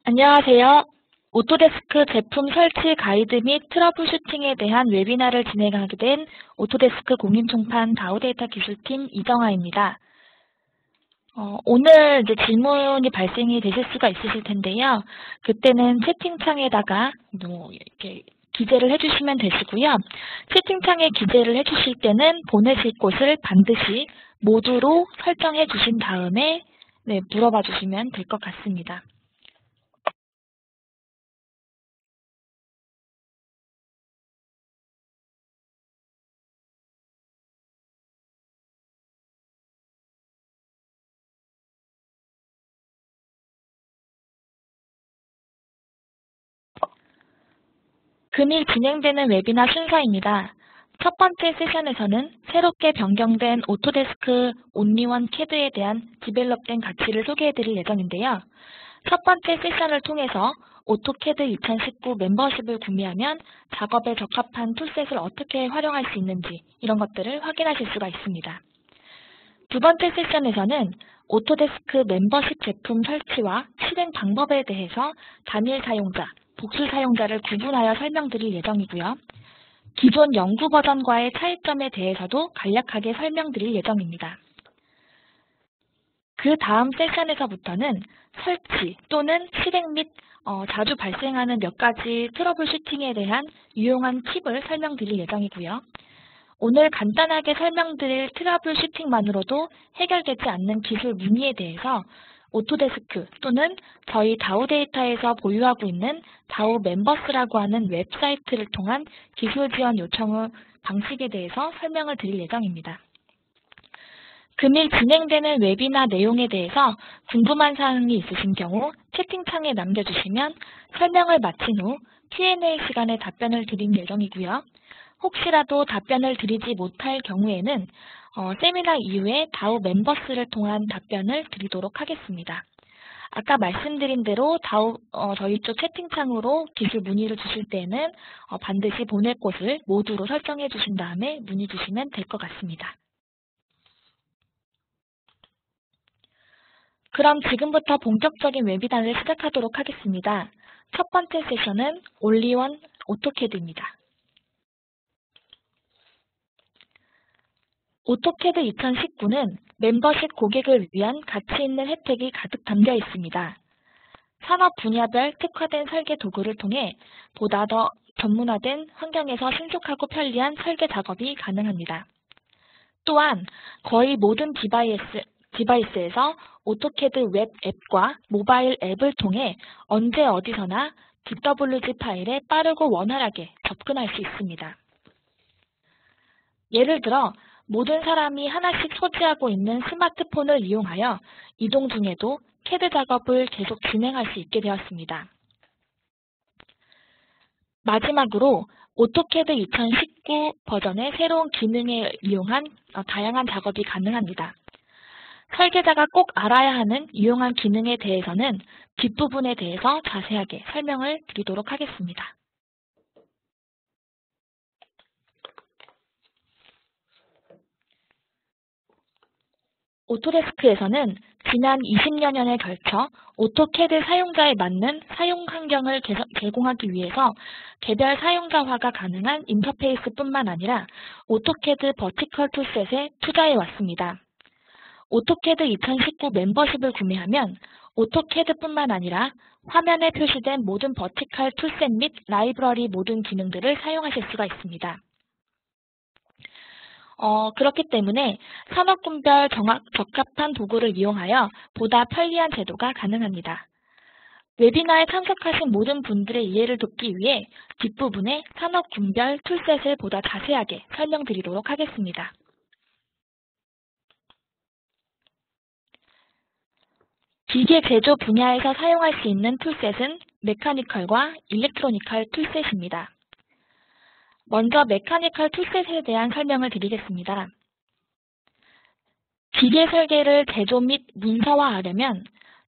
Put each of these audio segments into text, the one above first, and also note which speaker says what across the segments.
Speaker 1: 안녕하세요. 오토데스크 제품 설치 가이드 및 트러블 슈팅에 대한 웨비나를 진행하게 된 오토데스크 공인총판 다우데이터 기술팀 이정아입니다. 오늘 이제 질문이 발생이 되실 수가 있으실 텐데요. 그때는 채팅창에다가 이렇게 기재를 해주시면 되시고요. 채팅창에 기재를 해주실 때는 보내실 곳을 반드시 모두로 설정해 주신 다음에 물어봐 주시면 될 것 같습니다. 금일 진행되는 웨비나 순서입니다. 첫 번째 세션에서는 새롭게 변경된 오토데스크 온리원 CAD에 대한 디벨롭된 가치를 소개해드릴 예정인데요. 첫 번째 세션을 통해서 오토캐드 2019 멤버십을 구매하면 작업에 적합한 툴셋을 어떻게 활용할 수 있는지 이런 것들을 확인하실 수가 있습니다. 두 번째 세션에서는 오토데스크 멤버십 제품 설치와 실행 방법에 대해서 단일 사용자, 복수 사용자를 구분하여 설명드릴 예정이고요. 기존 연구 버전과의 차이점에 대해서도 간략하게 설명드릴 예정입니다. 그 다음 세션에서부터는 설치 또는 실행 및 자주 발생하는 몇 가지 트러블 슈팅에 대한 유용한 팁을 설명드릴 예정이고요. 오늘 간단하게 설명드릴 트러블 슈팅만으로도 해결되지 않는 기술 문의에 대해서 오토데스크 또는 저희 다우데이터에서 보유하고 있는 다우 멤버스라고 하는 웹사이트를 통한 기술 지원 요청 방식에 대해서 설명을 드릴 예정입니다. 금일 진행되는 웨비나 내용에 대해서 궁금한 사항이 있으신 경우 채팅창에 남겨주시면 설명을 마친 후 Q&A 시간에 답변을 드릴 예정이고요. 혹시라도 답변을 드리지 못할 경우에는 세미나 이후에 다우 멤버스를 통한 답변을 드리도록 하겠습니다. 아까 말씀드린 대로 저희 쪽 채팅창으로 기술 문의를 주실 때는 반드시 보낼 곳을 모두로 설정해 주신 다음에 문의 주시면 될 것 같습니다. 그럼 지금부터 본격적인 웨비나를 시작하도록 하겠습니다. 첫 번째 세션은 온리원 오토캐드입니다. 오토캐드 2019는 멤버십 고객을 위한 가치 있는 혜택이 가득 담겨 있습니다. 산업 분야별 특화된 설계 도구를 통해 보다 더 전문화된 환경에서 신속하고 편리한 설계 작업이 가능합니다. 또한 거의 모든 디바이스에서 오토캐드 웹 앱과 모바일 앱을 통해 언제 어디서나 DWG 파일에 빠르고 원활하게 접근할 수 있습니다. 예를 들어 모든 사람이 하나씩 소지하고 있는 스마트폰을 이용하여 이동 중에도 캐드 작업을 계속 진행할 수 있게 되었습니다. 마지막으로 오토캐드 2019 버전의 새로운 기능을 이용한 다양한 작업이 가능합니다. 설계자가 꼭 알아야 하는 유용한 기능에 대해서는 뒷부분에 대해서 자세하게 설명을 드리도록 하겠습니다. 오토데스크에서는 지난 20여 년에 걸쳐 오토캐드 사용자에 맞는 사용 환경을 제공하기 위해서 개별 사용자화가 가능한 인터페이스뿐만 아니라 오토캐드 버티컬 툴셋에 투자해 왔습니다. 오토캐드 2019 멤버십을 구매하면 오토캐드뿐만 아니라 화면에 표시된 모든 버티컬 툴셋 및 라이브러리 모든 기능들을 사용하실 수가 있습니다. 그렇기 때문에 산업군별 적합한 도구를 이용하여 보다 편리한 제도가 가능합니다. 웨비나에 참석하신 모든 분들의 이해를 돕기 위해 뒷부분에 산업군별 툴셋을 보다 자세하게 설명드리도록 하겠습니다. 기계 제조 분야에서 사용할 수 있는 툴셋은 메카니컬과 일렉트로니컬 툴셋입니다. 먼저 메카니컬 툴셋에 대한 설명을 드리겠습니다. 기계 설계를 제조 및 문서화하려면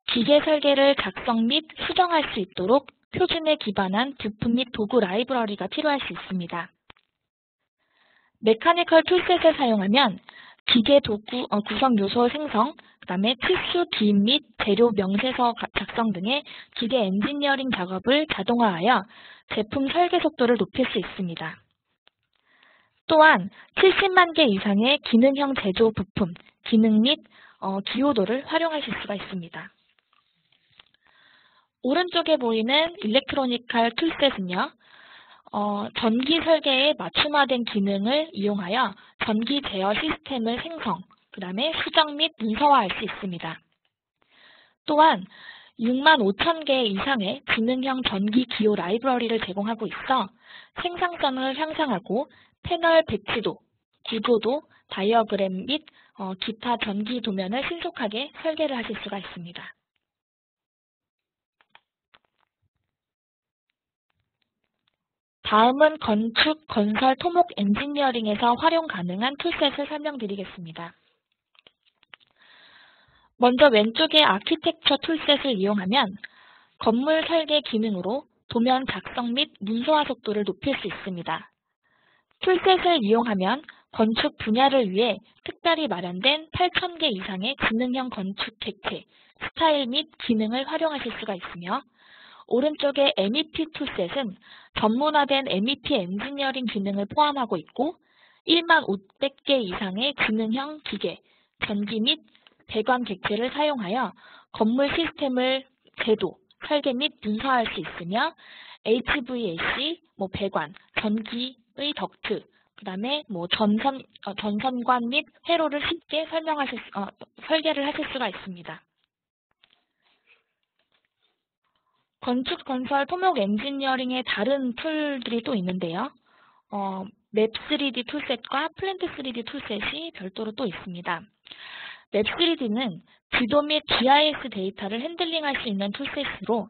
Speaker 1: 기계 설계를 작성 및 수정할 수 있도록 표준에 기반한 부품 및 도구 라이브러리가 필요할 수 있습니다. 메카니컬 툴셋을 사용하면 기계 도구 구성 요소 생성, 그다음에 치수 기입 및 재료 명세서 작성 등의 기계 엔지니어링 작업을 자동화하여 제품 설계 속도를 높일 수 있습니다. 또한 70만 개 이상의 기능형 제조 부품, 기능 및 기호도를 활용하실 수가 있습니다. 오른쪽에 보이는 일렉트로니컬 툴셋은요, 전기 설계에 맞춤화된 기능을 이용하여 전기 제어 시스템을 생성, 그 다음에 수정 및 문서화할 수 있습니다. 또한 6만 5천 개 이상의 기능형 전기 기호 라이브러리를 제공하고 있어 생산성을 향상하고 패널 배치도, 구조도, 다이어그램 및 기타 전기 도면을 신속하게 설계를 하실 수가 있습니다. 다음은 건축, 건설, 토목, 엔지니어링에서 활용 가능한 툴셋을 설명드리겠습니다. 먼저 왼쪽의 아키텍처 툴셋을 이용하면 건물 설계 기능으로 도면 작성 및 문서화 속도를 높일 수 있습니다. 툴셋을 이용하면 건축 분야를 위해 특별히 마련된 8,000개 이상의 기능형 건축 객체, 스타일 및 기능을 활용하실 수가 있으며 오른쪽의 MEP 툴셋은 전문화된 MEP 엔지니어링 기능을 포함하고 있고 1만 500개 이상의 기능형 기계, 전기 및 배관 객체를 사용하여 건물 시스템을 제도, 설계 및 문서화할 수 있으며 HVAC, 배관, 전기의 덕트, 그 다음에 전선관 및 회로를 쉽게 설계를 하실 수가 있습니다. 건축, 건설, 토목 엔지니어링의 다른 툴들이 또 있는데요. 맵3D 툴셋과 플랜트 3D 툴셋이 별도로 또 있습니다. 맵3D는 지도 및 GIS 데이터를 핸들링할 수 있는 툴셋으로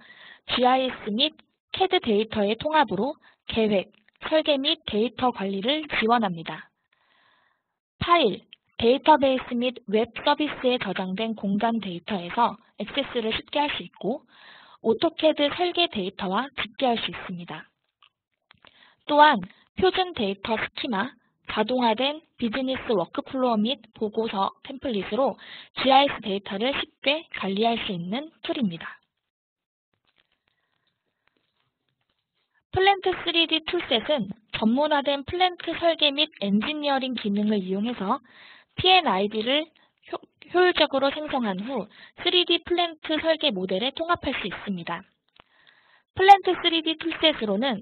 Speaker 1: GIS 및 CAD 데이터의 통합으로 계획, 설계 및 데이터 관리를 지원합니다. 파일, 데이터베이스 및 웹 서비스에 저장된 공간 데이터에서 액세스를 쉽게 할 수 있고 오토캐드 설계 데이터와 집계할 수 있습니다. 또한 표준 데이터 스키마, 자동화된 비즈니스 워크플로우 및 보고서 템플릿으로 GIS 데이터를 쉽게 관리할 수 있는 툴입니다. 플랜트 3D 툴셋은 전문화된 플랜트 설계 및 엔지니어링 기능을 이용해서 P&ID를 효율적으로 생성한 후 3D 플랜트 설계 모델에 통합할 수 있습니다. 플랜트 3D 툴셋으로는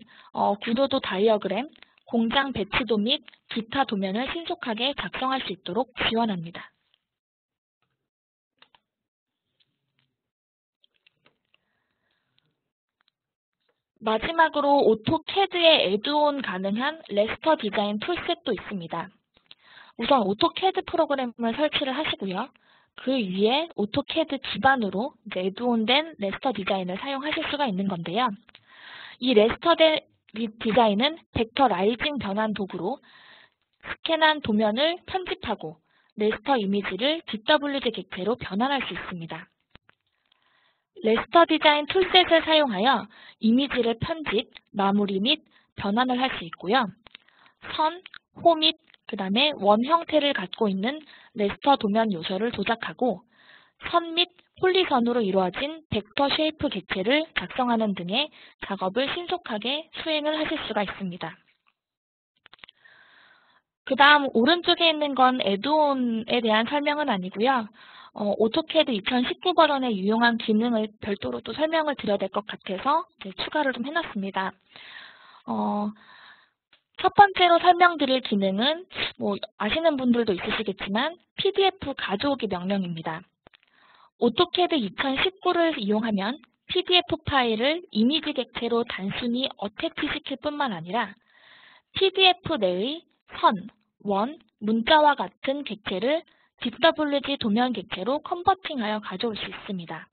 Speaker 1: 구도도 다이어그램, 공장 배치도 및 기타 도면을 신속하게 작성할 수 있도록 지원합니다. 마지막으로 오토캐드에 애드온 가능한 레스터 디자인 툴셋도 있습니다. 우선 오토캐드 프로그램을 설치를 하시고요. 그 위에 오토캐드 기반으로 애드온된 레스터 디자인을 사용하실 수가 있는 건데요. 이 레스터 디자인은 벡터 라이징 변환 도구로 스캔한 도면을 편집하고 레스터 이미지를 DWG 객체로 변환할 수 있습니다. 레스터 디자인 툴셋을 사용하여 이미지를 편집, 마무리 및 변환을 할 수 있고요. 선, 호 및 그 다음에 원 형태를 갖고 있는 레스터 도면 요소를 조작하고 선 및 폴리선으로 이루어진 벡터 쉐이프 객체를 작성하는 등의 작업을 신속하게 수행을 하실 수가 있습니다. 그 다음 오른쪽에 있는 건 애드온에 대한 설명은 아니고요. 오토캐드 2019 버전의 유용한 기능을 별도로 또 설명을 드려야 될 것 같아서 추가를 좀 해놨습니다. 첫 번째로 설명드릴 기능은 아시는 분들도 있으시겠지만 PDF 가져오기 명령입니다. 오토캐드 2019를 이용하면 PDF 파일을 이미지 객체로 단순히 어태치시킬 뿐만 아니라 PDF 내의 선, 원, 문자와 같은 객체를 DWG 도면 객체로 컨버팅하여 가져올 수 있습니다.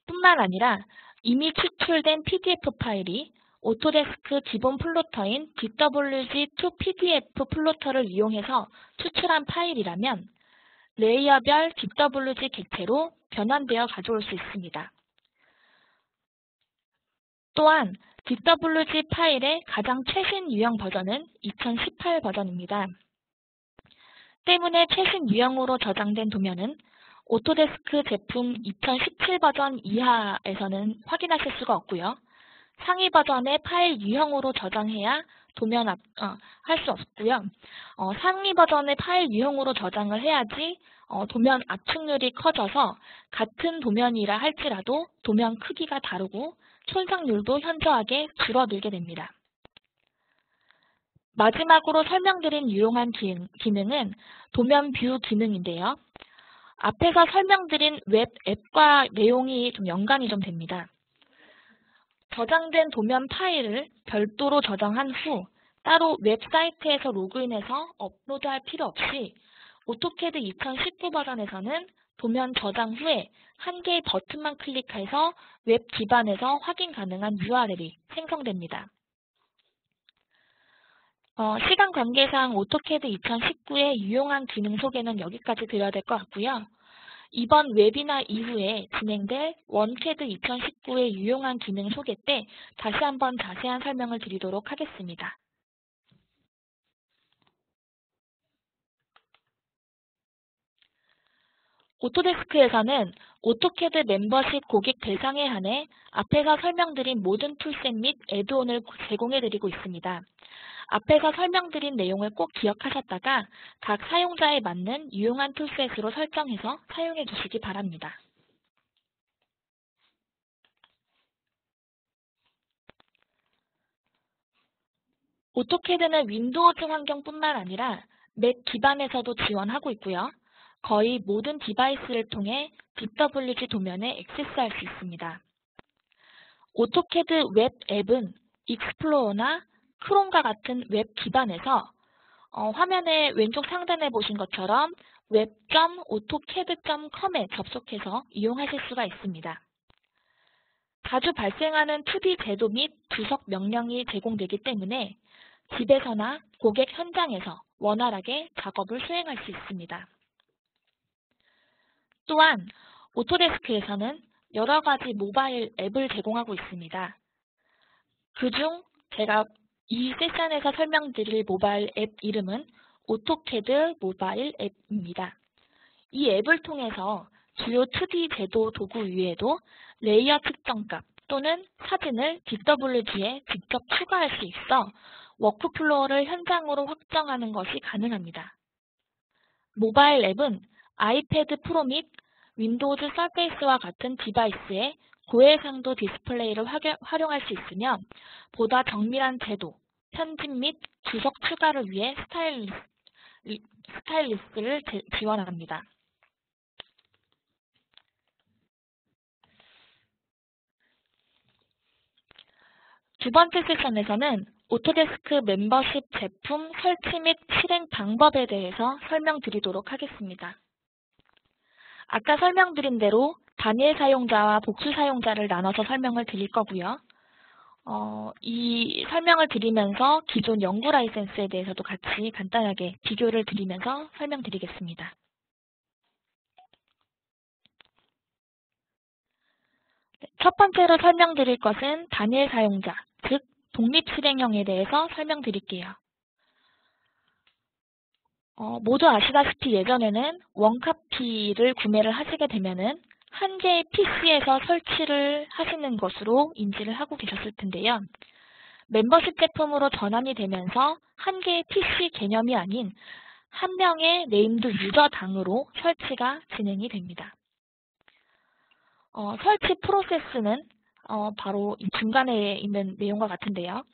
Speaker 1: 뿐만 아니라 이미 추출된 PDF 파일이 오토데스크 기본 플로터인 DWG2PDF 플로터를 이용해서 추출한 파일이라면 레이어별 DWG 객체로 변환되어 가져올 수 있습니다. 또한 DWG 파일의 가장 최신 유형 버전은 2018 버전입니다. 때문에 최신 유형으로 저장된 도면은 오토데스크 제품 2017 버전 이하에서는 확인하실 수가 없고요. 상위 버전의 파일 유형으로 저장해야 할 수 없고요. 상위 버전의 파일 유형으로 저장을 해야지 도면 압축률이 커져서 같은 도면이라 할지라도 도면 크기가 다르고 손상률도 현저하게 줄어들게 됩니다. 마지막으로 설명드린 유용한 기능은 도면 뷰 기능인데요. 앞에서 설명드린 웹 앱과 내용이 좀 연관이 좀 됩니다. 저장된 도면 파일을 별도로 저장한 후 따로 웹사이트에서 로그인해서 업로드할 필요 없이 오토캐드 2019 버전에서는 도면 저장 후에 한 개의 버튼만 클릭해서 웹 기반에서 확인 가능한 URL이 생성됩니다. 시간 관계상 오토캐드 2019의 유용한 기능 소개는 여기까지 드려야 될 것 같고요. 이번 웨비나 이후에 진행될 원캐드 2019의 유용한 기능 소개 때 다시 한번 자세한 설명을 드리도록 하겠습니다. 오토데스크에서는 오토캐드 멤버십 고객 대상에 한해 앞에서 설명드린 모든 툴셋 및 애드온을 제공해드리고 있습니다. 앞에서 설명드린 내용을 꼭 기억하셨다가 각 사용자에 맞는 유용한 툴셋으로 설정해서 사용해 주시기 바랍니다. 오토캐드는 윈도우즈 환경뿐만 아니라 맥 기반에서도 지원하고 있고요. 거의 모든 디바이스를 통해 DWG 도면에 액세스할 수 있습니다. 오토캐드 웹 앱은 익스플로러나 크롬과 같은 웹 기반에서 화면의 왼쪽 상단에 보신 것처럼 web.autocad.com에 접속해서 이용하실 수가 있습니다. 자주 발생하는 2D 제도 및 주석 명령이 제공되기 때문에 집에서나 고객 현장에서 원활하게 작업을 수행할 수 있습니다. 또한 오토데스크에서는 여러 가지 모바일 앱을 제공하고 있습니다. 그중 제가 이 세션에서 설명드릴 모바일 앱 이름은 오토캐드 모바일 앱입니다. 이 앱을 통해서 주요 2D 제도 도구 위에도 레이어 측정값 또는 사진을 DWG에 직접 추가할 수 있어 워크플로어를 현장으로 확정하는 것이 가능합니다. 모바일 앱은 아이패드 프로 및 윈도우즈 서페이스와 같은 디바이스에 고해상도 디스플레이를 활용할 수 있으며 보다 정밀한 제도, 편집 및 주석 추가를 위해 스타일리스트를 지원합니다. 두 번째 세션에서는 오토데스크 멤버십 제품 설치 및 실행 방법에 대해서 설명드리도록 하겠습니다. 아까 설명드린 대로 단일 사용자와 복수 사용자를 나눠서 설명을 드릴 거고요. 이 설명을 드리면서 기존 연구 라이센스에 대해서도 같이 간단하게 비교를 드리면서 설명드리겠습니다. 첫 번째로 설명드릴 것은 단일 사용자, 즉 독립실행형에 대해서 설명드릴게요. 모두 아시다시피 예전에는 원카피를 구매를 하시게 되면은 한 개의 PC에서 설치를 하시는 것으로 인지를 하고 계셨을 텐데요. 멤버십 제품으로 전환이 되면서 한 개의 PC 개념이 아닌 한 명의 네임드 유저당으로 설치가 진행이 됩니다. 설치 프로세스는 바로 이 중간에 있는 내용과 같은데요.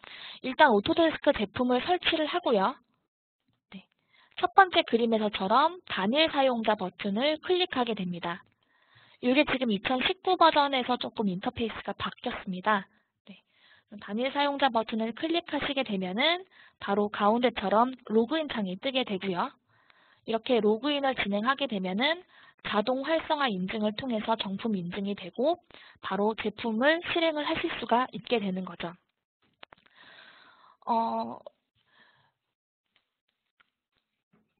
Speaker 1: 일단 오토데스크 제품을 설치를 하고요. 첫 번째 그림에서처럼 단일 사용자 버튼을 클릭하게 됩니다. 이게 지금 2019 버전에서 조금 인터페이스가 바뀌었습니다. 단일 사용자 버튼을 클릭하시게 되면은 바로 가운데처럼 로그인 창이 뜨게 되고요. 이렇게 로그인을 진행하게 되면은 자동 활성화 인증을 통해서 정품 인증이 되고 바로 제품을 실행을 하실 수가 있게 되는 거죠.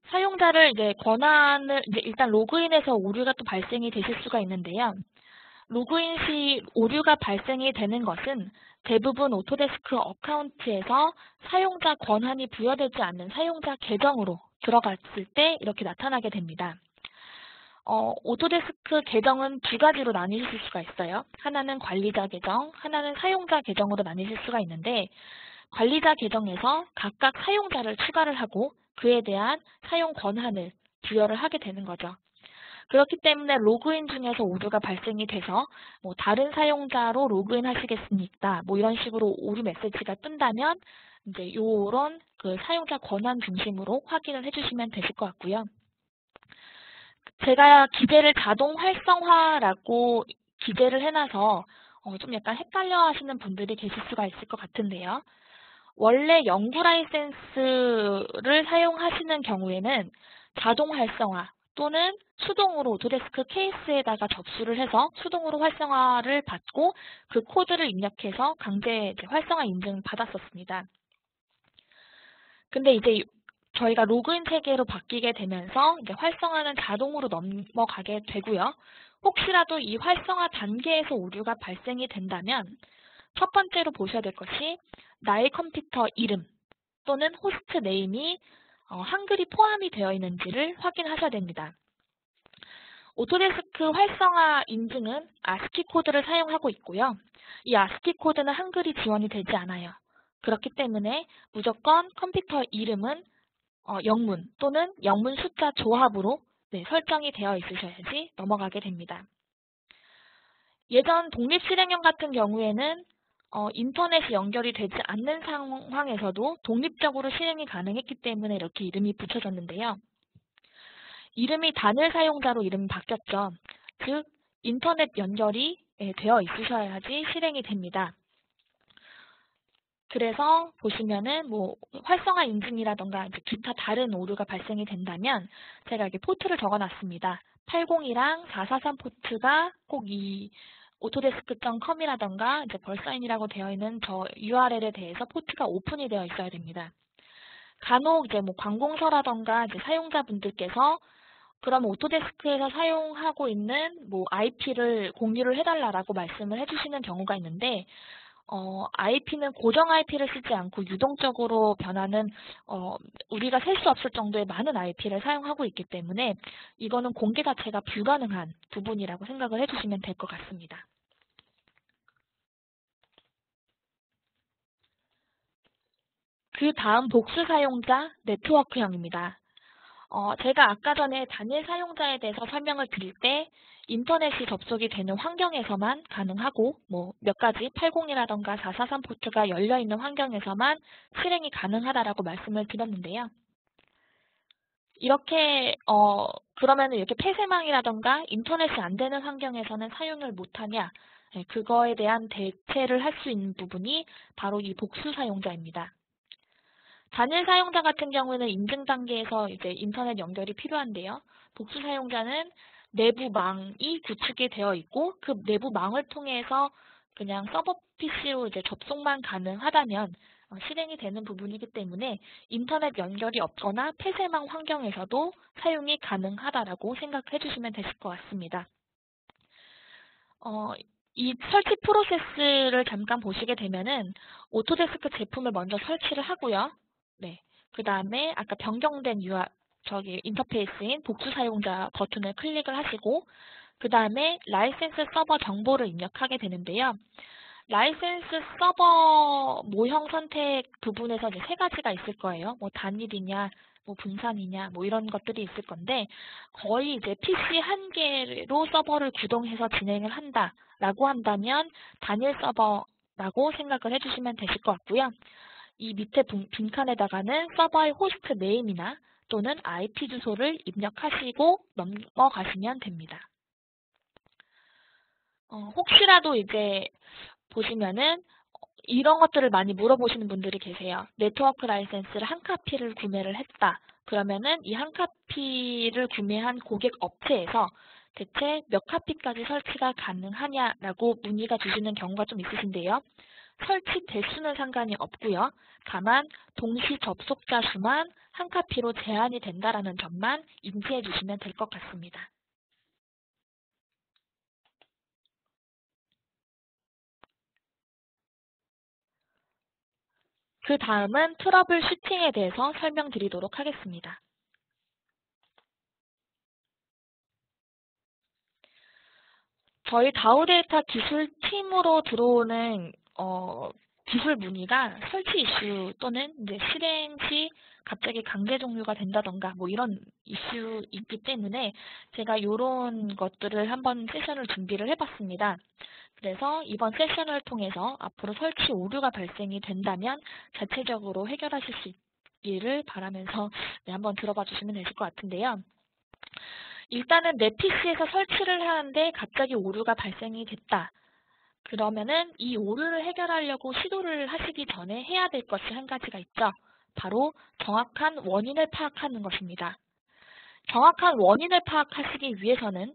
Speaker 1: 사용자를 권한을 일단 로그인해서 오류가 또 발생이 되실 수가 있는데요. 로그인 시 오류가 발생이 되는 것은 대부분 오토데스크 어카운트에서 사용자 권한이 부여되지 않는 사용자 계정으로 들어갔을 때 이렇게 나타나게 됩니다. 오토데스크 계정은 두 가지로 나뉘실 수가 있어요. 하나는 관리자 계정, 하나는 사용자 계정으로 나뉘실 수가 있는데 관리자 계정에서 각각 사용자를 추가를 하고 그에 대한 사용 권한을 부여를 하게 되는 거죠. 그렇기 때문에 로그인 중에서 오류가 발생이 돼서 뭐 다른 사용자로 로그인 하시겠습니까? 뭐 이런 식으로 오류 메시지가 뜬다면 이제 이런 그 사용자 권한 중심으로 확인을 해주시면 되실 것 같고요. 제가 기재를 자동 활성화라고 기재를 해놔서 좀 약간 헷갈려 하시는 분들이 계실 수가 있을 것 같은데요. 원래 영구 라이센스를 사용하시는 경우에는 자동 활성화 또는 수동으로 오토데스크 케이스에다가 접수를 해서 수동으로 활성화를 받고 그 코드를 입력해서 강제 활성화 인증 받았었습니다. 근데 이제 저희가 로그인 체계로 바뀌게 되면서 이제 활성화는 자동으로 넘어가게 되고요. 혹시라도 이 활성화 단계에서 오류가 발생이 된다면 첫 번째로 보셔야 될 것이 나의 컴퓨터 이름 또는 호스트 네임이 한글이 포함이 되어 있는지를 확인하셔야 됩니다. 오토데스크 활성화 인증은 아스키 코드를 사용하고 있고요. 이 아스키 코드는 한글이 지원이 되지 않아요. 그렇기 때문에 무조건 컴퓨터 이름은 영문 또는 영문 숫자 조합으로 설정이 되어 있으셔야지 넘어가게 됩니다. 예전 독립실행형 같은 경우에는 인터넷이 연결이 되지 않는 상황에서도 독립적으로 실행이 가능했기 때문에 이렇게 이름이 붙여졌는데요. 이름이 단일 사용자로 이름이 바뀌었죠. 즉, 인터넷 연결이 되어 있으셔야지 실행이 됩니다. 그래서 보시면은 뭐 활성화 인증이라던가 이제 기타 다른 오류가 발생이 된다면 제가 여기 포트를 적어놨습니다. 802랑 443 포트가 꼭 이 autodesk.com이라던가 이제 벌사인이라고 되어 있는 저 URL에 대해서 포트가 오픈이 되어 있어야 됩니다. 간혹 이제 뭐 관공서라던가 이제 사용자분들께서 그럼 오토데스크에서 사용하고 있는 뭐 IP를 공유를 해달라고 말씀을 해주시는 경우가 있는데 IP는 고정 IP를 쓰지 않고 유동적으로 변하는 우리가 셀 수 없을 정도의 많은 IP를 사용하고 있기 때문에 이거는 공개 자체가 불가능한 부분이라고 생각을 해주시면 될 것 같습니다. 그 다음 복수 사용자 네트워크형입니다. 제가 아까 전에 단일 사용자에 대해서 설명을 드릴 때 인터넷이 접속이 되는 환경에서만 가능하고 뭐 몇 가지 80이라던가 443 포트가 열려있는 환경에서만 실행이 가능하다라고 말씀을 드렸는데요. 이렇게 그러면 이렇게 폐쇄망이라던가 인터넷이 안 되는 환경에서는 사용을 못하냐? 그거에 대한 대체를 할 수 있는 부분이 바로 이 복수 사용자입니다. 단일 사용자 같은 경우는 인증 단계에서 이제 인터넷 연결이 필요한데요. 복수 사용자는 내부 망이 구축이 되어 있고 그 내부 망을 통해서 그냥 서버 PC로 이제 접속만 가능하다면 실행이 되는 부분이기 때문에 인터넷 연결이 없거나 폐쇄망 환경에서도 사용이 가능하다라고 생각해 주시면 되실 것 같습니다. 이 설치 프로세스를 잠깐 보시게 되면은 오토데스크 제품을 먼저 설치를 하고요. 네. 그 다음에 아까 변경된 인터페이스인 복수 사용자 버튼을 클릭을 하시고 그 다음에 라이센스 서버 정보를 입력하게 되는데요. 라이센스 서버 모형 선택 부분에서 이제 세 가지가 있을 거예요. 뭐 단일이냐, 뭐 분산이냐, 뭐 이런 것들이 있을 건데 거의 이제 PC 한 개로 서버를 구동해서 진행을 한다라고 한다면 단일 서버라고 생각을 해주시면 되실 것 같고요. 이 밑에 빈칸에다가는 서버의 호스트 네임이나 또는 IP 주소를 입력하시고 넘어가시면 됩니다. 혹시라도 이제 보시면은 이런 것들을 많이 물어보시는 분들이 계세요. 네트워크 라이센스를 한 카피를 구매를 했다. 그러면은 이 한 카피를 구매한 고객 업체에서 대체 몇 카피까지 설치가 가능하냐라고 문의가 주시는 경우가 좀 있으신데요. 설치 대수는 상관이 없고요. 다만 동시 접속자 수만 한 카피로 제한이 된다라는 점만 인지해 주시면 될 것 같습니다. 그 다음은 트러블 슈팅에 대해서 설명드리도록 하겠습니다. 저희 다우데이터 기술팀으로 들어오는 기술 문의가 설치 이슈 또는 이제 실행 시 갑자기 강제 종료가 된다던가 뭐 이런 이슈 있기 때문에 제가 이런 것들을 한번 세션을 준비를 해봤습니다. 그래서 이번 세션을 통해서 앞으로 설치 오류가 발생이 된다면 자체적으로 해결하실 수 있기를 바라면서 한번 들어봐 주시면 되실 것 같은데요. 일단은 내 PC에서 설치를 하는데 갑자기 오류가 발생이 됐다. 그러면은 이 오류를 해결하려고 시도를 하시기 전에 해야 될 것이 한 가지가 있죠. 바로 정확한 원인을 파악하는 것입니다. 정확한 원인을 파악하시기 위해서는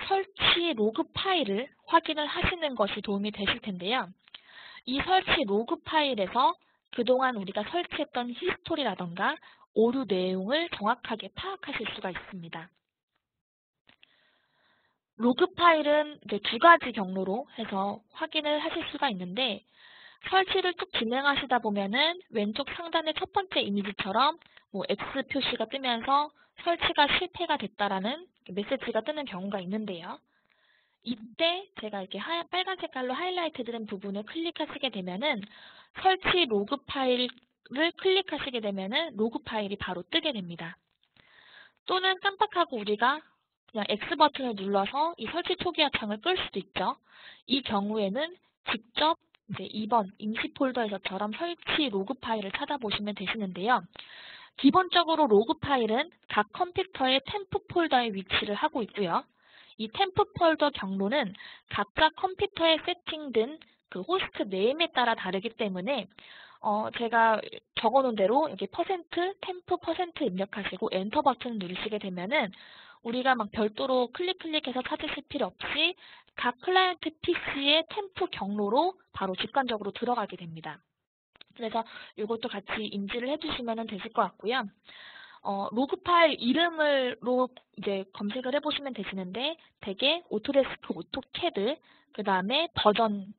Speaker 1: 설치 로그 파일을 확인을 하시는 것이 도움이 되실 텐데요. 이 설치 로그 파일에서 그동안 우리가 설치했던 히스토리라던가 오류 내용을 정확하게 파악하실 수가 있습니다. 로그 파일은 이제 두 가지 경로로 해서 확인을 하실 수가 있는데 설치를 쭉 진행하시다 보면은 왼쪽 상단의 첫 번째 이미지처럼 뭐 X 표시가 뜨면서 설치가 실패가 됐다라는 메시지가 뜨는 경우가 있는데요. 이때 제가 이렇게 빨간 색깔로 하이라이트된 부분을 클릭하시게 되면은 설치 로그 파일을 클릭하시게 되면은 로그 파일이 바로 뜨게 됩니다. 또는 깜빡하고 우리가 그냥 X 버튼을 눌러서 이 설치 초기화 창을 끌 수도 있죠. 이 경우에는 직접 이제 2번 임시 폴더에서처럼 설치 로그 파일을 찾아보시면 되시는데요. 기본적으로 로그 파일은 각 컴퓨터의 템프 폴더에 위치를 하고 있고요. 이 템프 폴더 경로는 각각 컴퓨터에 세팅된 그 호스트 네임에 따라 다르기 때문에 제가 적어놓은 대로 여기 템프 퍼센트 입력하시고 엔터 버튼을 누르시게 되면은 우리가 막 별도로 클릭해서 찾으실 필요 없이 각 클라이언트 PC의 템프 경로로 바로 직관적으로 들어가게 됩니다. 그래서 이것도 같이 인지를 해주시면 되실 것 같고요. 로그 파일 이름으로 이제 검색을 해보시면 되시는데 대개 오토데스크, 오토캐드, 그 다음에 버전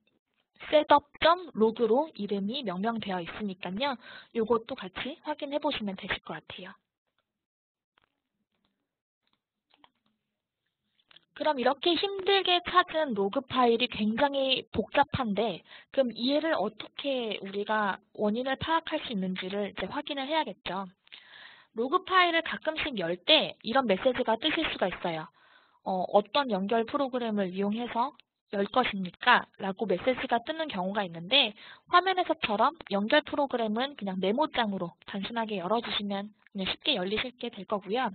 Speaker 1: setup.log로 이름이 명명되어 있으니까요. 이것도 같이 확인해 보시면 되실 것 같아요. 그럼 이렇게 힘들게 찾은 로그 파일이 굉장히 복잡한데 그럼 이해를 어떻게 우리가 원인을 파악할 수 있는지를 이제 확인을 해야겠죠. 로그 파일을 가끔씩 열 때 이런 메시지가 뜨실 수가 있어요. 어떤 연결 프로그램을 이용해서 열 것입니까? 라고 메시지가 뜨는 경우가 있는데 화면에서처럼 연결 프로그램은 그냥 메모장으로 단순하게 열어주시면 그냥 쉽게 열리시게 될 거고요.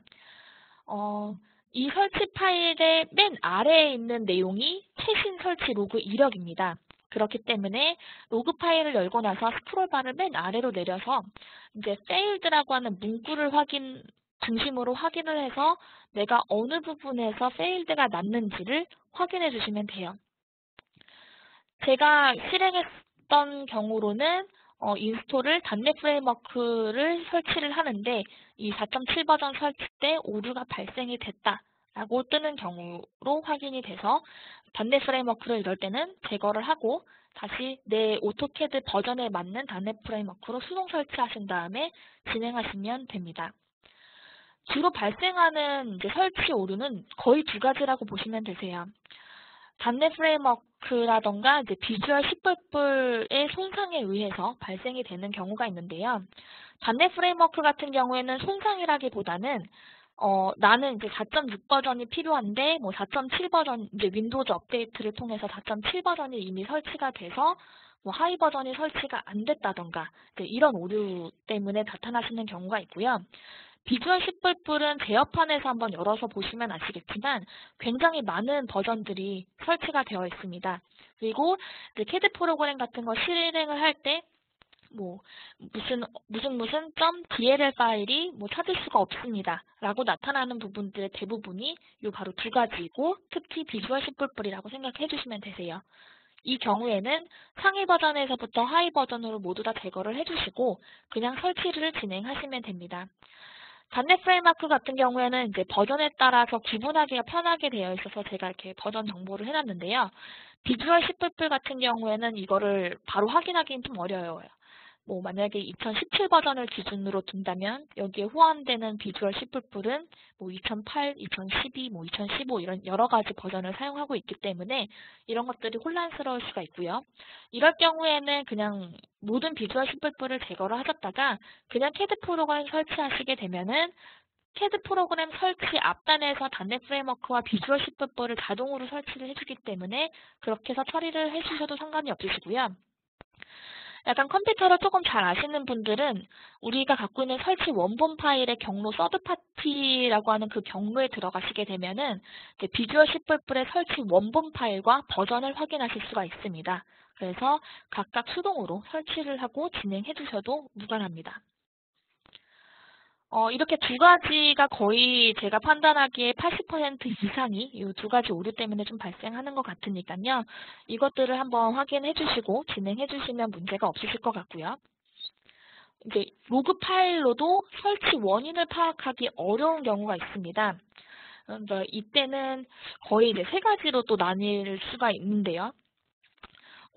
Speaker 1: 이 설치 파일의 맨 아래에 있는 내용이 최신 설치 로그 이력입니다. 그렇기 때문에 로그 파일을 열고 나서 스크롤바를 맨 아래로 내려서 이제 failed라고 하는 문구를 중심으로 확인을 해서 내가 어느 부분에서 failed가 났는지를 확인해 주시면 돼요. 제가 실행했던 경우로는 인스톨을 .NET 프레임워크를 설치를 하는데 이 4.7 버전 설치 때 오류가 발생이 됐다라고 뜨는 경우로 확인이 돼서 .NET 프레임워크를 이럴 때는 제거를 하고 다시 내 오토캐드 버전에 맞는 .NET 프레임워크로 수동 설치하신 다음에 진행하시면 됩니다. 주로 발생하는 이제 설치 오류는 거의 두 가지라고 보시면 되세요. .NET 프레임워크라던가 이제 비주얼 10의 손상에 의해서 발생이 되는 경우가 있는데요. .NET 프레임워크 같은 경우에는 손상이라기보다는 나는 이제 4.6 버전이 필요한데 뭐 4.7 버전 이제 윈도우즈 업데이트를 통해서 4.7 버전이 이미 설치가 돼서 뭐 하이 버전이 설치가 안 됐다던가 이런 오류 때문에 나타나시는 경우가 있고요. 비주얼 10은 제어판에서 한번 열어서 보시면 아시겠지만 굉장히 많은 버전들이 설치가 되어 있습니다. 그리고 CAD 프로그램 같은 거 실행을 할 때 뭐 무슨 .dll 파일이 뭐 찾을 수가 없습니다. 라고 나타나는 부분들의 대부분이 요 바로 두 가지이고 특히 비주얼 10이라고 생각해 주시면 되세요. 이 경우에는 상위 버전에서부터 하위 버전으로 모두 다 제거를 해주시고 그냥 설치를 진행하시면 됩니다. .NET 프레임워크 같은 경우에는 이제 버전에 따라서 구분하기가 편하게 되어 있어서 제가 이렇게 버전 정보를 해놨는데요. 비주얼 C++ 같은 경우에는 이거를 바로 확인하기는 좀 어려워요. 뭐 만약에 2017 버전을 기준으로 둔다면 여기에 호환되는 비주얼 C++은 뭐 2008, 2012, 뭐 2015 이런 여러 가지 버전을 사용하고 있기 때문에 이런 것들이 혼란스러울 수가 있고요. 이럴 경우에는 그냥 모든 비주얼 C++를 제거를 하셨다가 그냥 CAD 프로그램 설치하시게 되면은 CAD 프로그램 설치 앞단에서 단넷 프레임워크와 비주얼 C++를 자동으로 설치를 해주기 때문에 그렇게 해서 처리를 해주셔도 상관이 없으시고요. 약간 컴퓨터를 조금 잘 아시는 분들은 우리가 갖고 있는 설치 원본 파일의 경로 서드파티라고 하는 그 경로에 들어가시게 되면은 이제 비주얼 C++의 설치 원본 파일과 버전을 확인하실 수가 있습니다. 그래서 각각 수동으로 설치를 하고 진행해 주셔도 무관합니다. 이렇게 두 가지가 거의 제가 판단하기에 80% 이상이 이 두 가지 오류 때문에 좀 발생하는 것 같으니까요. 이것들을 한번 확인해 주시고 진행해 주시면 문제가 없으실 것 같고요. 이제 로그 파일로도 설치 원인을 파악하기 어려운 경우가 있습니다. 그러니까 이때는 거의 이제 세 가지로 또 나뉠 수가 있는데요.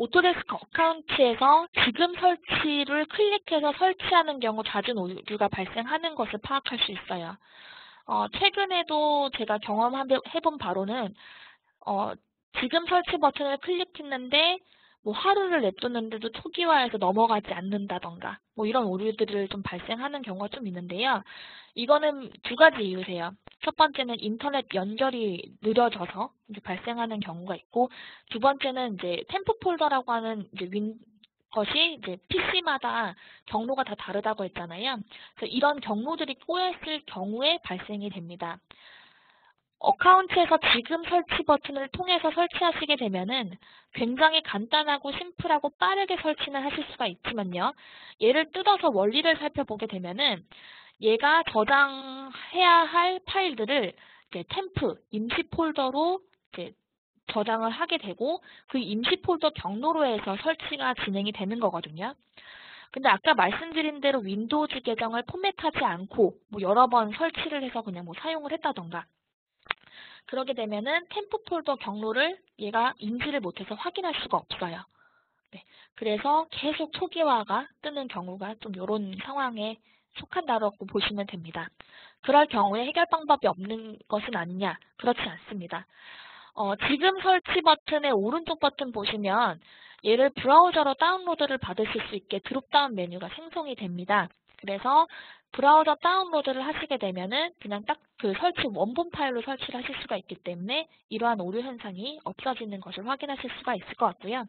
Speaker 1: 오토데스크 어카운트에서 지금 설치를 클릭해서 설치하는 경우 잦은 오류가 발생하는 것을 파악할 수 있어요. 최근에도 제가 경험해본 바로는 지금 설치 버튼을 클릭했는데 뭐 하루를 냅뒀는데도 초기화해서 넘어가지 않는다던가 뭐 이런 오류들을 좀 발생하는 경우가 좀 있는데요. 이거는 두 가지 이유세요. 첫 번째는 인터넷 연결이 느려져서 이제 발생하는 경우가 있고, 두 번째는 이제 템프 폴더라고 하는 이제 것이 이제 PC마다 경로가 다 다르다고 했잖아요. 그래서 이런 경로들이 꼬였을 경우에 발생이 됩니다. 어카운트에서 지금 설치 버튼을 통해서 설치하시게 되면은 굉장히 간단하고 심플하고 빠르게 설치는 하실 수가 있지만요. 얘를 뜯어서 원리를 살펴보게 되면은 얘가 저장해야 할 파일들을 이제 템프, 임시 폴더로 이제 저장을 하게 되고 그 임시 폴더 경로로 해서 설치가 진행이 되는 거거든요. 근데 아까 말씀드린 대로 윈도우즈 계정을 포맷하지 않고 뭐 여러 번 설치를 해서 그냥 뭐 사용을 했다던가 그러게 되면은 템프 폴더 경로를 얘가 인지를 못해서 확인할 수가 없어요. 네, 그래서 계속 초기화가 뜨는 경우가 좀 이런 상황에 속한다고 보시면 됩니다. 그럴 경우에 해결 방법이 없는 것은 아니냐? 그렇지 않습니다. 지금 설치 버튼의 오른쪽 버튼 보시면 얘를 브라우저로 다운로드를 받으실 수 있게 드롭다운 메뉴가 생성이 됩니다. 그래서 브라우저 다운로드를 하시게 되면은 그냥 딱 그 설치 원본 파일로 설치를 하실 수가 있기 때문에 이러한 오류 현상이 없어지는 것을 확인하실 수가 있을 것 같고요.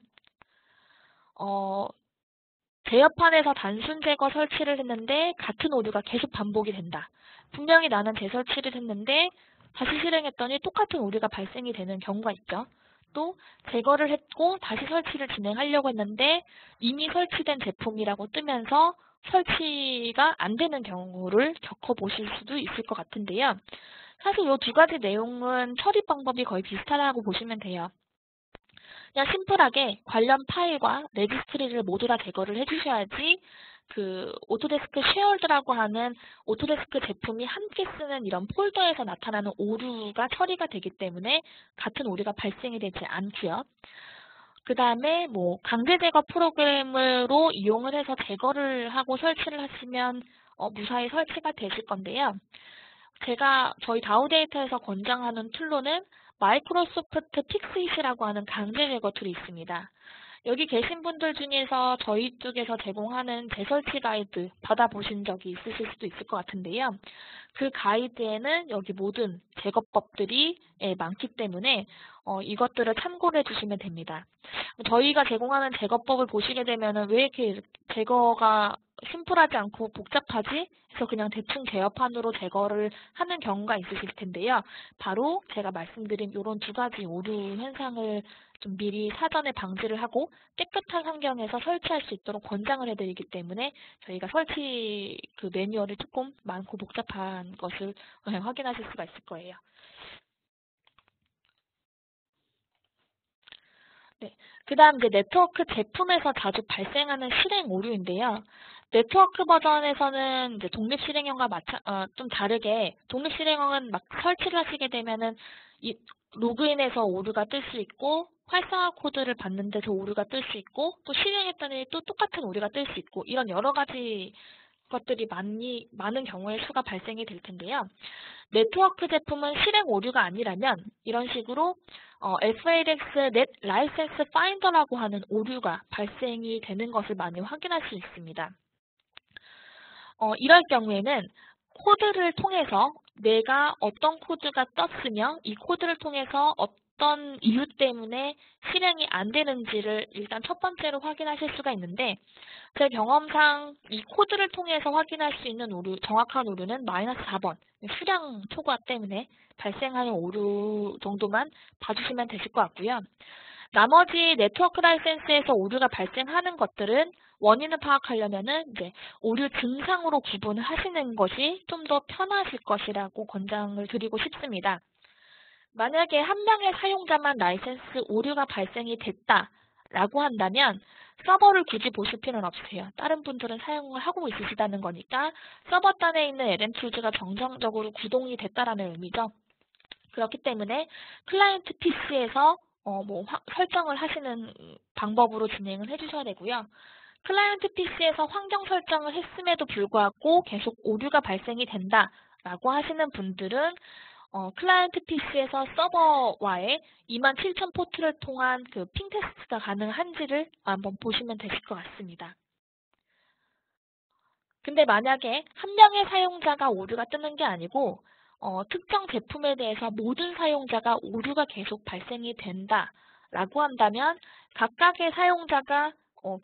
Speaker 1: 제어판에서 단순 제거 설치를 했는데 같은 오류가 계속 반복이 된다. 분명히 나는 재설치를 했는데 다시 실행했더니 똑같은 오류가 발생이 되는 경우가 있죠. 또 제거를 했고 다시 설치를 진행하려고 했는데 이미 설치된 제품이라고 뜨면서 설치가 안 되는 경우를 겪어보실 수도 있을 것 같은데요. 사실 이 두 가지 내용은 처리 방법이 거의 비슷하다고 보시면 돼요. 그냥 심플하게 관련 파일과 레지스트리를 모두 다 제거를 해주셔야지 그 오토데스크 쉐어드라고 하는 오토데스크 제품이 함께 쓰는 이런 폴더에서 나타나는 오류가 처리가 되기 때문에 같은 오류가 발생이 되지 않고요. 그 다음에 뭐 강제 제거 프로그램으로 이용을 해서 제거를 하고 설치를 하시면 무사히 설치가 되실 건데요. 제가 저희 다우데이터에서 권장하는 툴로는 마이크로소프트 픽스잇이라고 하는 강제 제거 툴이 있습니다. 여기 계신 분들 중에서 저희 쪽에서 제공하는 재설치 가이드 받아보신 적이 있으실 수도 있을 것 같은데요. 그 가이드에는 여기 모든 제거법들이 많기 때문에 이것들을 참고를 해주시면 됩니다. 저희가 제공하는 제거법을 보시게 되면 왜 이렇게 제거가 심플하지 않고 복잡하지? 그래서 그냥 대충 제어판으로 제거를 하는 경우가 있으실 텐데요. 바로 제가 말씀드린 이런 두 가지 오류 현상을 좀 미리 사전에 방지를 하고 깨끗한 환경에서 설치할 수 있도록 권장을 해드리기 때문에 저희가 설치 그 매뉴얼이 조금 많고 복잡한 것을 확인하실 수가 있을 거예요. 네. 그 다음 이제 네트워크 제품에서 자주 발생하는 실행 오류인데요. 네트워크 버전에서는 이제 독립 실행형과 좀 다르게 독립 실행형은 막 설치를 하시게 되면은 이 로그인해서 오류가 뜰 수 있고 활성화 코드를 봤는데 저 오류가 뜰 수 있고 또 실행했더니 또 똑같은 오류가 뜰 수 있고 이런 여러 가지 것들이 많은 경우에 수가 발생이 될 텐데요. 네트워크 제품은 실행 오류가 아니라면 이런 식으로 FADX Net License Finder라고 하는 오류가 발생이 되는 것을 많이 확인할 수 있습니다. 이럴 경우에는 코드를 통해서 내가 어떤 코드가 떴으며 이 코드를 통해서 어떤 이유 때문에 실행이 안 되는지를 일단 첫 번째로 확인하실 수가 있는데 제 경험상 이 코드를 통해서 확인할 수 있는 오류, 정확한 오류는 -4번, 수량 초과 때문에 발생하는 오류 정도만 봐주시면 되실 것 같고요. 나머지 네트워크 라이센스에서 오류가 발생하는 것들은 원인을 파악하려면은 이제 오류 증상으로 구분을 하시는 것이 좀 더 편하실 것이라고 권장을 드리고 싶습니다. 만약에 한 명의 사용자만 라이센스 오류가 발생이 됐다라고 한다면 서버를 굳이 보실 필요는 없으세요. 다른 분들은 사용을 하고 있으시다는 거니까 서버 단에 있는 LMTools 정상적으로 구동이 됐다라는 의미죠. 그렇기 때문에 클라이언트 PC에서 설정을 하시는 방법으로 진행을 해주셔야 되고요. 클라이언트 PC에서 환경 설정을 했음에도 불구하고 계속 오류가 발생이 된다라고 하시는 분들은 클라이언트 PC에서 서버와의 27000 포트를 통한 그 핑 테스트가 가능한지를 한번 보시면 되실 것 같습니다. 근데 만약에 한 명의 사용자가 오류가 뜨는 게 아니고 특정 제품에 대해서 모든 사용자가 오류가 계속 발생이 된다라고 한다면 각각의 사용자가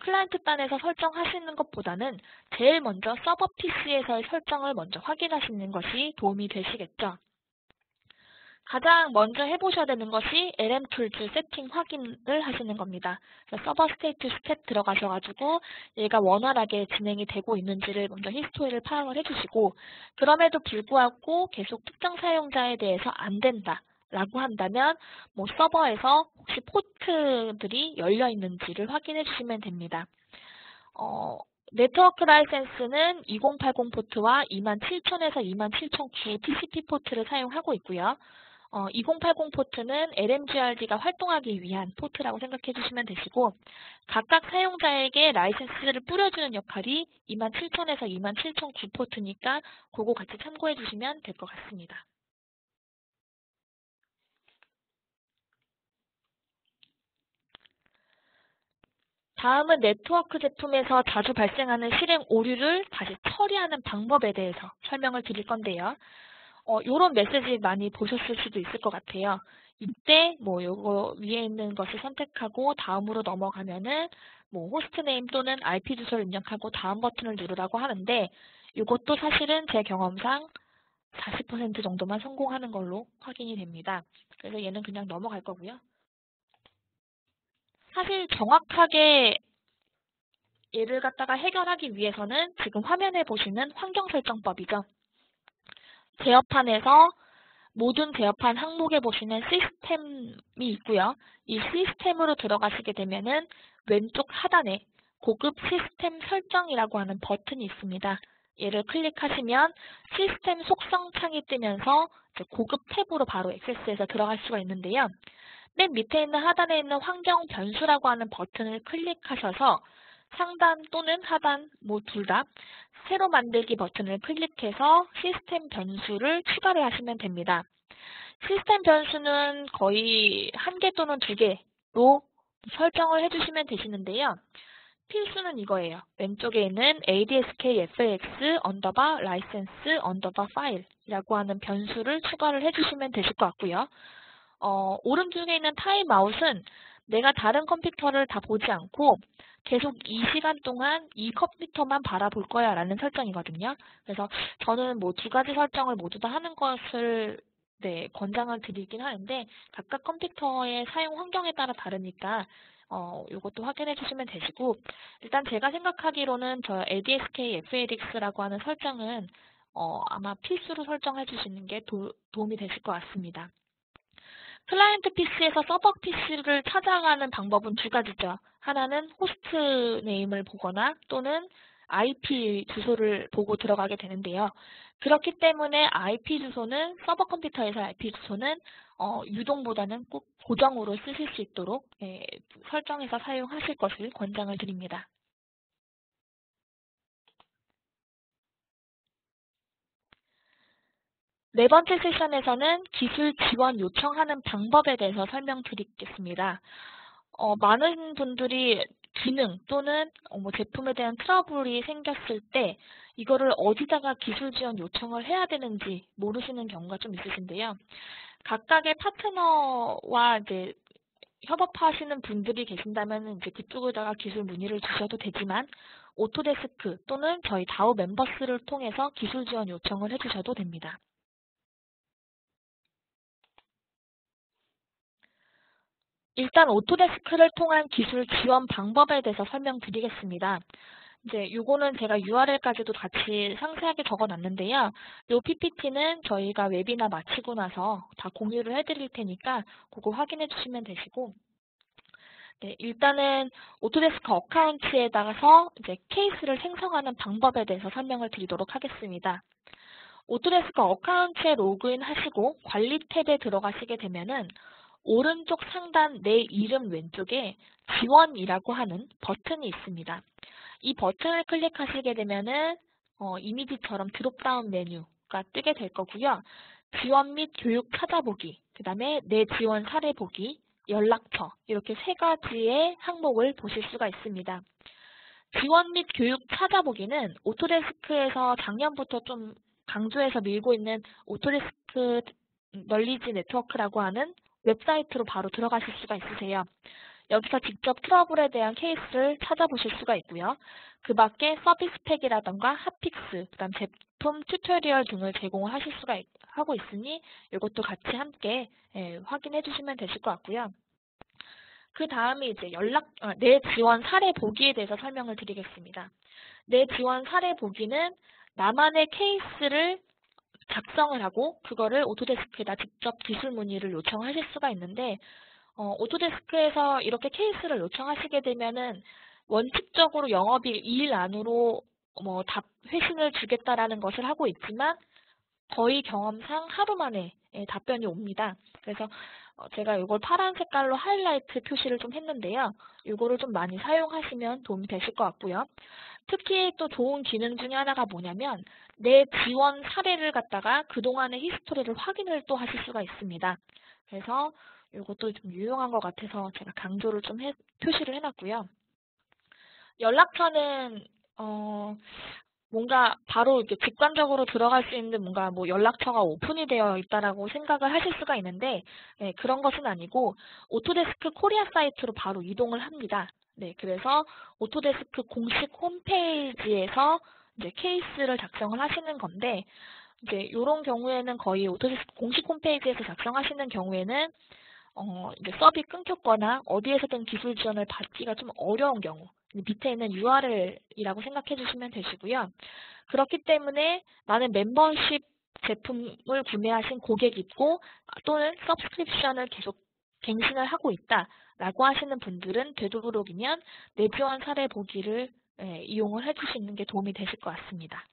Speaker 1: 클라이언트 단에서 설정하시는 것보다는 제일 먼저 서버 PC에서의 설정을 먼저 확인하시는 것이 도움이 되시겠죠. 가장 먼저 해보셔야 되는 것이 LMTools 세팅 확인을 하시는 겁니다. 서버 스테이트 스텝 들어가셔가지고 얘가 원활하게 진행이 되고 있는지를 먼저 히스토리를 파악을 해주시고 그럼에도 불구하고 계속 특정 사용자에 대해서 안 된다라고 한다면 서버에서 혹시 포트들이 열려 있는지를 확인해 주시면 됩니다. 네트워크 라이센스는 2080 포트와 27000에서 27009 TCP 포트를 사용하고 있고요. 2080 포트는 LMGRD가 활동하기 위한 포트라고 생각해 주시면 되시고 각각 사용자에게 라이센스를 뿌려주는 역할이 27000에서 27009 포트니까 그거 같이 참고해 주시면 될 것 같습니다. 다음은 네트워크 제품에서 자주 발생하는 실행 오류를 다시 처리하는 방법에 대해서 설명을 드릴 건데요. 이런 메시지 많이 보셨을 수도 있을 것 같아요. 이때 요거 위에 있는 것을 선택하고 다음으로 넘어가면은 호스트네임 또는 IP 주소를 입력하고 다음 버튼을 누르라고 하는데 이것도 사실은 제 경험상 40% 정도만 성공하는 걸로 확인이 됩니다. 그래서 얘는 그냥 넘어갈 거고요. 사실 정확하게 얘를 갖다가 해결하기 위해서는 지금 화면에 보시는 환경 설정법이죠. 제어판에서 모든 제어판 항목에 보시면 시스템이 있고요. 이 시스템으로 들어가시게 되면은 왼쪽 하단에 고급 시스템 설정이라고 하는 버튼이 있습니다. 얘를 클릭하시면 시스템 속성 창이 뜨면서 고급 탭으로 바로 액세스해서 들어갈 수가 있는데요. 맨 밑에 있는 하단에 있는 환경 변수라고 하는 버튼을 클릭하셔서 상단 또는 하단 둘 다 새로 만들기 버튼을 클릭해서 시스템 변수를 추가를 하시면 됩니다. 시스템 변수는 거의 1개 또는 2개로 설정을 해주시면 되시는데요. 필수는 이거예요. 왼쪽에 있는 ADSK-FAX 언더바 라이센스 언더바 파일이라고 하는 변수를 추가를 해주시면 되실 것 같고요. 오른쪽에 있는 타임아웃은 내가 다른 컴퓨터를 다 보지 않고 계속 이 시간 동안 이 컴퓨터만 바라볼 거야 라는 설정이거든요. 그래서 저는 2가지 설정을 모두 다 하는 것을 권장을 드리긴 하는데 각각 컴퓨터의 사용 환경에 따라 다르니까 이것도 확인해 주시면 되시고 일단 제가 생각하기로는 저 ADSK FADX라고 하는 설정은 아마 필수로 설정해 주시는 게 도움이 되실 것 같습니다. 클라이언트 PC에서 서버 PC를 찾아가는 방법은 2가지죠. 하나는 호스트 네임을 보거나 또는 IP 주소를 보고 들어가게 되는데요. 그렇기 때문에 IP 주소는 서버 컴퓨터에서 IP 주소는 유동보다는 꼭 고정으로 쓰실 수 있도록 설정해서 사용하실 것을 권장을 드립니다. 네 번째 세션에서는 기술 지원 요청하는 방법에 대해서 설명드리겠습니다. 많은 분들이 기능 또는 뭐 제품에 대한 트러블이 생겼을 때 이거를 어디다가 기술 지원 요청을 해야 되는지 모르시는 경우가 좀 있으신데요. 각각의 파트너와 이제 협업하시는 분들이 계신다면 이제 그쪽에다가 기술 문의를 주셔도 되지만 오토데스크 또는 저희 다우 멤버스를 통해서 기술 지원 요청을 해주셔도 됩니다. 일단 오토데스크를 통한 기술 지원 방법에 대해서 설명드리겠습니다. 이제 요거는 제가 URL까지도 같이 상세하게 적어놨는데요. 요 PPT는 저희가 웨비나 마치고 나서 다 공유를 해드릴 테니까 그거 확인해 주시면 되시고, 네, 일단은 오토데스크 어카운트에다가서 이제 케이스를 생성하는 방법에 대해서 설명을 드리도록 하겠습니다. 오토데스크 어카운트에 로그인 하시고 관리 탭에 들어가시게 되면은 오른쪽 상단 내 이름 왼쪽에 지원이라고 하는 버튼이 있습니다. 이 버튼을 클릭하시게 되면은 이미지처럼 드롭다운 메뉴가 뜨게 될 거고요. 지원 및 교육 찾아보기, 그 다음에 내 지원 사례 보기, 연락처 이렇게 세 가지의 항목을 보실 수가 있습니다. 지원 및 교육 찾아보기는 오토데스크에서 작년부터 좀 강조해서 밀고 있는 오토데스크 널리지 네트워크라고 하는 웹사이트로 바로 들어가실 수가 있으세요. 여기서 직접 트러블에 대한 케이스를 찾아보실 수가 있고요. 그 밖에 서비스 팩이라던가 핫픽스, 그다음 제품 튜토리얼 등을 제공을 하실 수가 하고 있으니 이것도 같이 함께 확인해 주시면 되실 것 같고요. 그 다음에 이제 내 지원 사례 보기에 대해서 설명을 드리겠습니다. 내 지원 사례 보기는 나만의 케이스를 작성을 하고 그거를 오토데스크에다 직접 기술 문의를 요청하실 수가 있는데 오토데스크에서 이렇게 케이스를 요청하시게 되면은 원칙적으로 영업일 2일 안으로 뭐 회신을 주겠다라는 것을 하고 있지만 저희 경험상 하루 만에 답변이 옵니다. 그래서 제가 이걸 파란 색깔로 하이라이트 표시를 좀 했는데요. 이거를 좀 많이 사용하시면 도움이 되실 것 같고요. 특히 또 좋은 기능 중에 하나가 뭐냐면 내 지원 사례를 갖다가 그동안의 히스토리를 확인을 또 하실 수가 있습니다. 그래서 이것도 좀 유용한 것 같아서 제가 강조를 좀 표시를 해놨고요. 연락처는 뭔가 바로 이렇게 직관적으로 들어갈 수 있는 뭔가 뭐 연락처가 오픈이 되어 있다라고 생각을 하실 수가 있는데 그런 것은 아니고 오토데스크 코리아 사이트로 바로 이동을 합니다. 네, 그래서 오토데스크 공식 홈페이지에서 이제 케이스를 작성을 하시는 건데 이제 이런 경우에는 거의 오토데스크 공식 홈페이지에서 작성하시는 경우에는 이제 서비 끊겼거나 어디에서든 기술 지원을 받기가 좀 어려운 경우 밑에 있는 URL이라고 생각해 주시면 되시고요. 그렇기 때문에 나는 멤버십 제품을 구매하신 고객이 있고 또는 서브스크립션을 계속 갱신을 하고 있다라고 하시는 분들은 되도록이면 내 지원 사례 보기를 이용을 해주시는 게 도움이 되실 것 같습니다.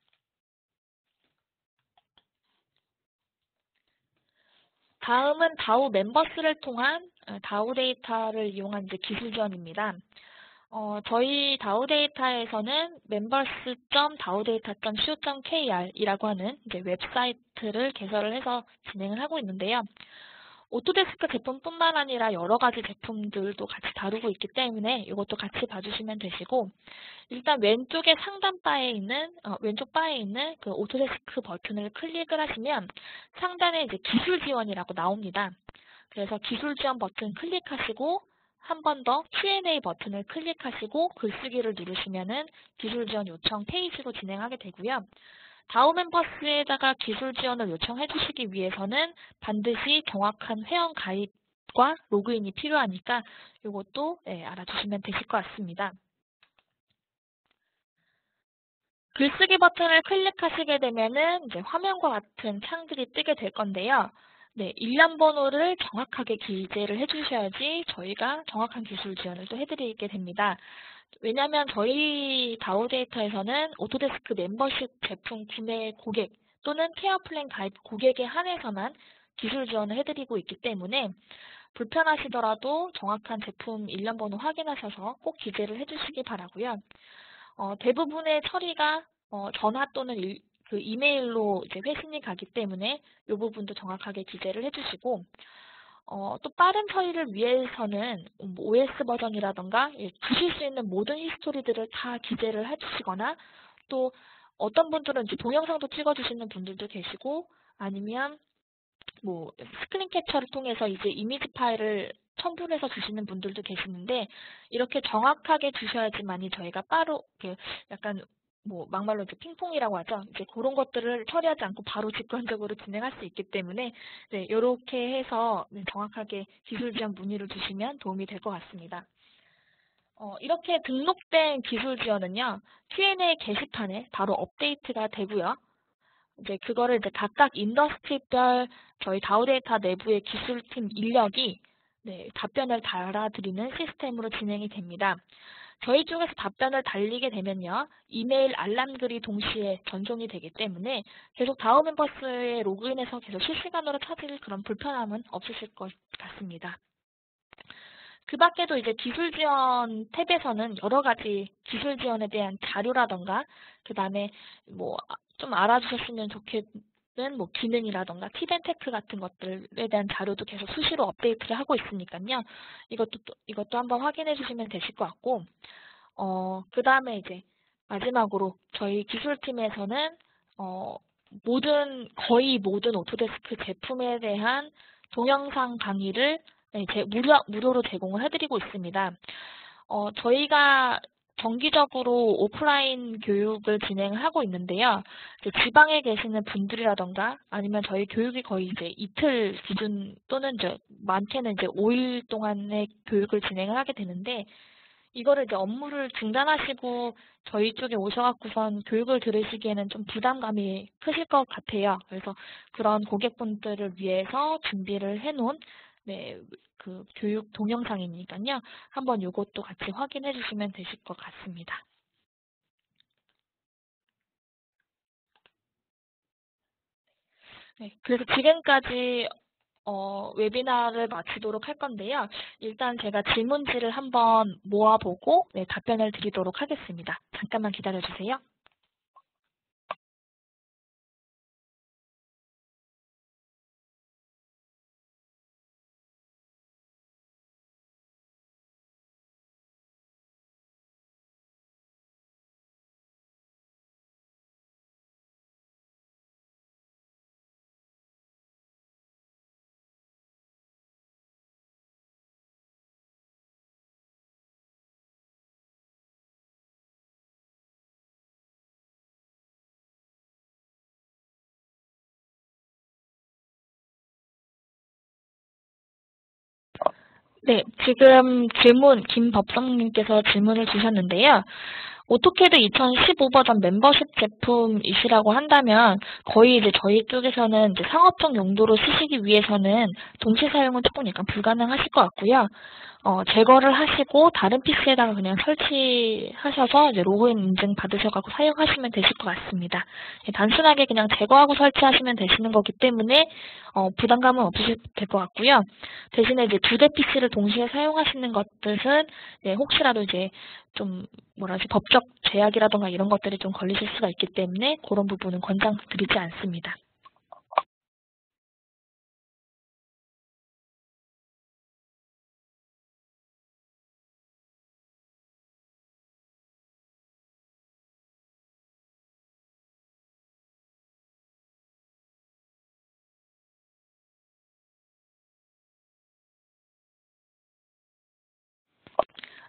Speaker 1: 다음은 다우 멤버스를 통한 다우 데이터를 이용한 이제 기술 지원입니다. 저희 다우 데이터에서는 members.dowdata.co.kr이라고 하는 이제 웹사이트를 개설을 해서 진행을 하고 있는데요. 오토데스크 제품뿐만 아니라 여러 가지 제품들도 같이 다루고 있기 때문에 이것도 같이 봐주시면 되시고 일단 왼쪽에 상단 바에 있는 왼쪽 바에 있는 그 오토데스크 버튼을 클릭을 하시면 상단에 이제 기술 지원이라고 나옵니다. 그래서 기술 지원 버튼 클릭하시고 한 번 더 Q&A 버튼을 클릭하시고 글쓰기를 누르시면은 기술 지원 요청 페이지로 진행하게 되고요. 다우 멤버스에다가 기술 지원을 요청해 주시기 위해서는 반드시 정확한 회원 가입과 로그인이 필요하니까 이것도 알아주시면 되실 것 같습니다. 글쓰기 버튼을 클릭하시게 되면은 이제 화면과 같은 창들이 뜨게 될 건데요. 네, 일련 번호를 정확하게 기재를 해주셔야지 저희가 정확한 기술 지원을 또 해드리게 됩니다. 왜냐하면 저희 다우 데이터에서는 오토데스크 멤버십 제품 구매 고객 또는 케어 플랜 가입 고객에 한해서만 기술 지원을 해드리고 있기 때문에 불편하시더라도 정확한 제품 일련 번호 확인하셔서 꼭 기재를 해주시기 바라고요. 대부분의 처리가 전화 또는 그 이메일로 이제 회신이 가기 때문에 이 부분도 정확하게 기재를 해주시고, 또 빠른 처리를 위해서는 OS 버전이라던가 주실 수 있는 모든 히스토리들을 다 기재를 해주시거나, 또 어떤 분들은 이제 동영상도 찍어주시는 분들도 계시고, 아니면 뭐 스크린 캡처를 통해서 이제 이미지 파일을 첨부해서 주시는 분들도 계시는데, 이렇게 정확하게 주셔야지만이 저희가 바로 약간 뭐 막말로 이제 핑퐁이라고 하죠. 이제 그런 것들을 처리하지 않고 바로 직관적으로 진행할 수 있기 때문에 네, 이렇게 해서 정확하게 기술 지원 문의를 주시면 도움이 될 것 같습니다. 이렇게 등록된 기술 지원은요, Q&A 게시판에 바로 업데이트가 되고요. 이제 그거를 이제 각각 인더스트리별 저희 다우데이터 내부의 기술팀 인력이 답변을 달아드리는 시스템으로 진행이 됩니다. 저희 쪽에서 답변을 달리게 되면요, 이메일 알람글이 동시에 전송이 되기 때문에 계속 다우 멤버스에 로그인해서 계속 실시간으로 찾을 그런 불편함은 없으실 것 같습니다. 그 밖에도 이제 기술 지원 탭에서는 여러 가지 기술 지원에 대한 자료라던가, 그 다음에 뭐 좀 알아주셨으면 좋겠는 뭐 기능이라던가 팁앤테크 같은 것들에 대한 자료도 계속 수시로 업데이트를 하고 있으니까요. 이것도 한번 확인해 주시면 되실 것 같고, 그 다음에 이제 마지막으로 저희 기술팀에서는 거의 모든 오토데스크 제품에 대한 동영상 강의를 무료로 제공을 해드리고 있습니다. 저희가 정기적으로 오프라인 교육을 진행하고 있는데요. 지방에 계시는 분들이라던가 아니면 저희 교육이 거의 이제 이틀 기준 또는 이제 많게는 이제 5일 동안의 교육을 진행을 하게 되는데, 이거를 이제 업무를 중단하시고 저희 쪽에 오셔갖고선 교육을 들으시기에는 좀 부담감이 크실 것 같아요. 그래서 그런 고객분들을 위해서 준비를 해놓은 그 교육 동영상이니까요. 한번 이것도 같이 확인해 주시면 되실 것 같습니다. 네, 그래서 지금까지 웨비나를 마치도록 할 건데요. 일단 제가 질문지를 한번 모아보고 답변을 드리도록 하겠습니다. 잠깐만 기다려주세요. 네, 지금 질문 김법성님께서 질문을 주셨는데요. 오토캐드 2015 버전 멤버십 제품이시라고 한다면 거의 이제 저희 쪽에서는 이제 상업적 용도로 쓰시기 위해서는 동시 사용은 조금 약간 불가능하실 것 같고요. 제거를 하시고 다른 PC에다가 그냥 설치하셔서 이제 로그인 인증 받으셔가지고 사용하시면 되실 것 같습니다. 단순하게 그냥 제거하고 설치하시면 되시는 거기 때문에 부담감은 없으실 될 것 같고요. 대신에 이제 두 대 PC를 동시에 사용하시는 것들은 혹시라도 이제 좀 법적 제약이라던가 이런 것들이 좀 걸리실 수가 있기 때문에 그런 부분은 권장드리지 않습니다.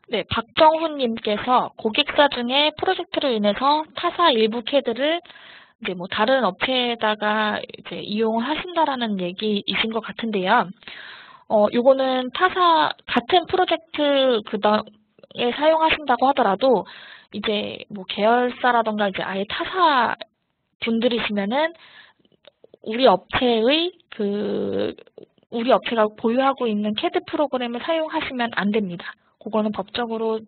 Speaker 1: 네, 박정훈님께서 고객사 중에 프로젝트로 인해서 타사 일부 캐드를 이제 뭐 다른 업체에다가 이제 이용하신다라는 얘기이신 것 같은데요. 요거는 타사 같은 프로젝트 그다음에 사용하신다고 하더라도 이제 뭐 계열사라던가 이제 아예 타사 분들이시면은 우리 업체가 보유하고 있는 캐드 프로그램을 사용하시면 안 됩니다. 그거는 법적으로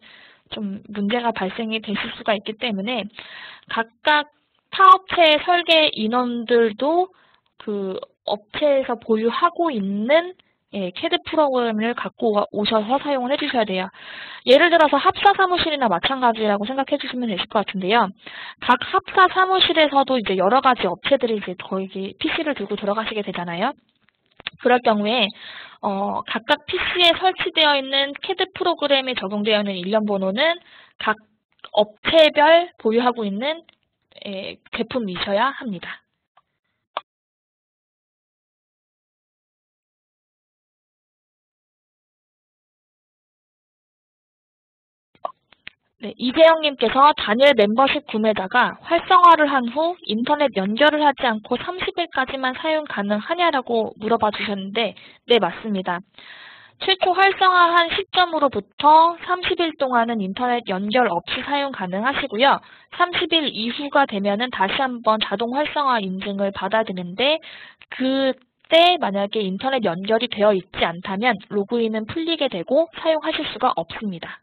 Speaker 1: 좀 문제가 발생이 되실 수가 있기 때문에 각각 타업체 설계 인원들도 그 업체에서 보유하고 있는 CAD 프로그램을 갖고 오셔서 사용을 해주셔야 돼요. 예를 들어서 합사 사무실이나 마찬가지라고 생각해 주시면 되실 것 같은데요. 각 합사 사무실에서도 이제 여러 가지 업체들이 이제 거기 PC를 들고 들어가시게 되잖아요. 그럴 경우에 각각 PC에 설치되어 있는 CAD 프로그램에 적용되어 있는 일련 번호는 각 업체별 보유하고 있는 제품이셔야 합니다. 네, 이재영님께서 단일 멤버십 구매자가 활성화를 한 후 인터넷 연결을 하지 않고 30일까지만 사용 가능하냐라고 물어봐 주셨는데, 네, 맞습니다. 최초 활성화한 시점으로부터 30일 동안은 인터넷 연결 없이 사용 가능하시고요. 30일 이후가 되면은 다시 한번 자동 활성화 인증을 받아야 되는데, 그때 만약에 인터넷 연결이 되어 있지 않다면 로그인은 풀리게 되고 사용하실 수가 없습니다.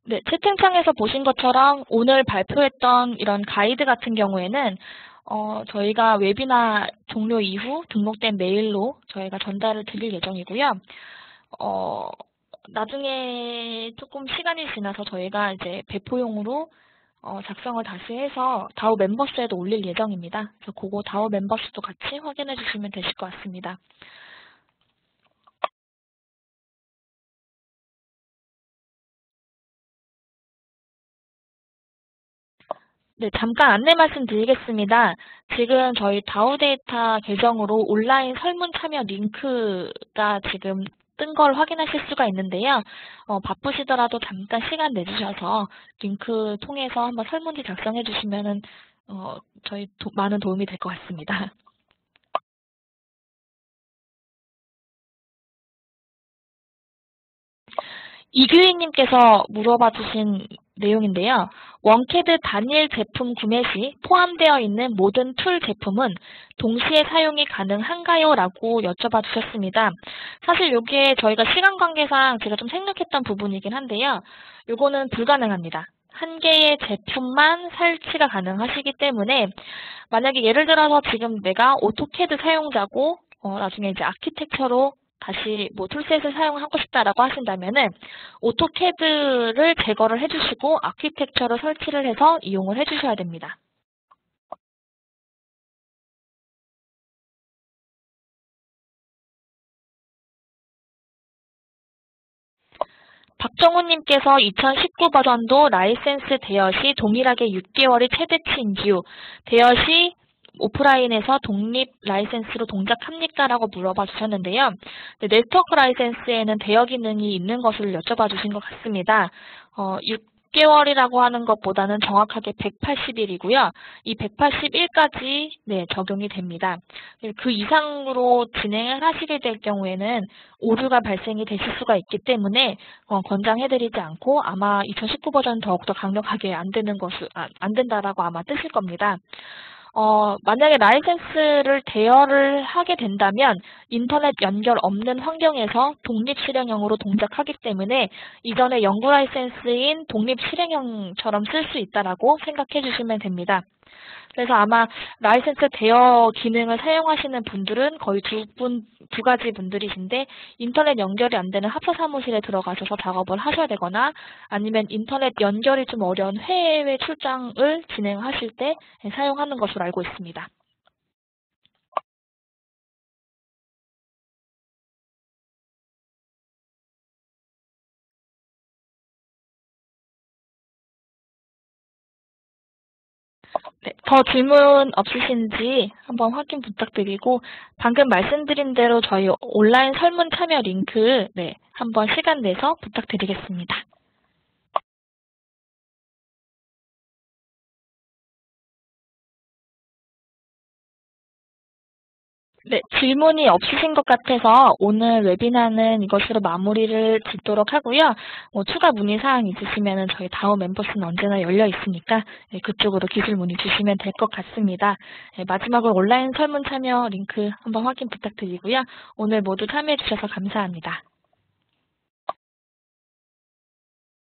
Speaker 1: 네, 채팅창에서 보신 것처럼 오늘 발표했던 이런 가이드 같은 경우에는 저희가 웨비나 종료 이후 등록된 메일로 저희가 전달을 드릴 예정이고요. 나중에 조금 시간이 지나서 저희가 이제 배포용으로 작성을 다시 해서 다오 멤버스에도 올릴 예정입니다. 그래서 그거 다오 멤버스도 같이 확인해 주시면 되실 것 같습니다. 네, 잠깐 안내 말씀드리겠습니다. 지금 저희 다오 데이터 계정으로 온라인 설문 참여 링크가 지금 뜬 걸 확인하실 수가 있는데요. 바쁘시더라도 잠깐 시간 내주셔서 링크 통해서 한번 설문지 작성해 주시면은 저희 많은 도움이 될 것 같습니다. 이규희님께서 물어봐 주신 내용인데요. 원캐드 단일 제품 구매 시 포함되어 있는 모든 툴 제품은 동시에 사용이 가능한가요? 라고 여쭤봐 주셨습니다. 사실 이게 저희가 시간 관계상 제가 좀 생략했던 부분이긴 한데요. 이거는 불가능합니다. 한 개의 제품만 설치가 가능하시기 때문에 만약에 예를 들어서 지금 내가 오토캐드 사용자고 나중에 이제 아키텍처로 다시 뭐 툴셋을 사용하고 싶다라고 하신다면은 오토캐드를 제거를 해주시고 아키텍처를 설치를 해서 이용을 해주셔야 됩니다. 박정훈님께서 2019 버전도 라이센스 대여 시 동일하게 6개월이 최대치인 이유, 대여 시 오프라인에서 독립 라이센스로 동작합니까? 라고 물어봐 주셨는데요. 네, 네트워크 라이센스에는 대여 기능이 있는 것을 여쭤봐 주신 것 같습니다. 6개월이라고 하는 것보다는 정확하게 180일이고요. 이 180일까지 적용이 됩니다. 그 이상으로 진행을 하시게 될 경우에는 오류가 발생이 되실 수가 있기 때문에 권장해드리지 않고 아마 2019 버전 더욱더 강력하게 안 된다라고 아마 뜨실 겁니다. 만약에 라이센스를 대여를 하게 된다면 인터넷 연결 없는 환경에서 독립 실행형으로 동작하기 때문에 이전에 연구 라이센스인 독립 실행형처럼 쓸 수 있다라고 생각해 주시면 됩니다. 그래서 아마 라이센스 대여 기능을 사용하시는 분들은 거의 두 가지 분들이신데, 인터넷 연결이 안 되는 합사 사무실에 들어가셔서 작업을 하셔야 되거나, 아니면 인터넷 연결이 좀 어려운 해외 출장을 진행하실 때 사용하는 것으로 알고 있습니다. 네, 더 질문 없으신지 한번 확인 부탁드리고, 방금 말씀드린 대로 저희 온라인 설문 참여 링크 한번 시간 내서 부탁드리겠습니다. 네, 질문이 없으신 것 같아서 오늘 웨비나는 이것으로 마무리를 짓도록 하고요. 추가 문의사항 있으시면 저희 다음 멤버스는 언제나 열려 있으니까 그쪽으로 기술 문의 주시면 될 것 같습니다. 마지막으로 온라인 설문 참여 링크 한번 확인 부탁드리고요. 오늘 모두 참여해 주셔서 감사합니다.